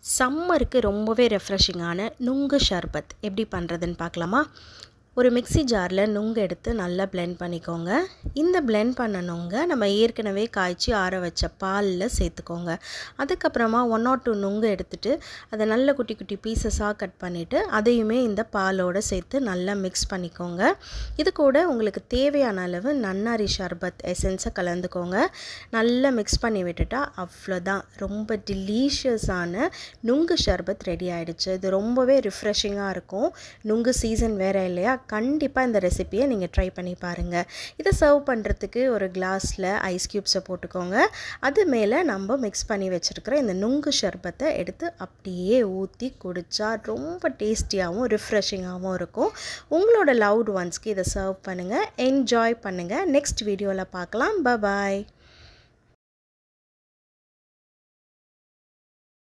சம்மருக்கு ரொம்பவே ரெஃப்ரெஷிங்கான நுங்கு ஷர்பத் எப்படி பண்ணுறதுன்னு பார்க்கலாமா? ஒரு மிக்ஸி ஜாரில் நுங்கு எடுத்து நல்லா பிளெண்ட் பண்ணிக்கோங்க. இந்த பிளெண்ட் பண்ண நுங்கை நம்ம ஏற்கனவே காய்ச்சி ஆற வச்ச பாலில் சேர்த்துக்கோங்க. அதுக்கப்புறமா 1 or 2 நுங்கு எடுத்துகிட்டு அதை நல்ல குட்டி குட்டி பீசஸாக கட் பண்ணிவிட்டு அதையுமே இந்த பாலோடு சேர்த்து நல்லா மிக்ஸ் பண்ணிக்கோங்க. இது கூட உங்களுக்கு தேவையான அளவு நன்னாரி ஷர்பத் எசன்ஸை கலந்துக்கோங்க. நல்லா மிக்ஸ் பண்ணி விட்டுட்டா அவ்வளோதான், ரொம்ப டெலிஷியஸான நுங்கு ஷர்பத் ரெடி ஆகிடுச்சு. இது ரொம்பவே ரிஃப்ரெஷிங்காக இருக்கும். நுங்கு சீசன் வேறு இல்லையா, கண்டிப்பாக இந்த ரெசிப்பியை நீங்கள் ட்ரை பண்ணி பாருங்கள். இதை சர்வ் பண்ணுறதுக்கு ஒரு கிளாஸில் ஐஸ் க்யூப்ஸை போட்டுக்கோங்க. அது மேலே நம்ம மிக்ஸ் பண்ணி வச்சுருக்கிற இந்த நுங்கு ஷர்பத்தை எடுத்து அப்படியே ஊற்றி குடித்தா ரொம்ப டேஸ்டியாகவும் ரிஃப்ரெஷிங்காகவும் இருக்கும். உங்களோட லவ்ட் ஒன்ஸ்க்கு இதை சர்வ் பண்ணுங்கள், என்ஜாய் பண்ணுங்கள். நெக்ஸ்ட் வீடியோவில் பார்க்கலாம். பாய்.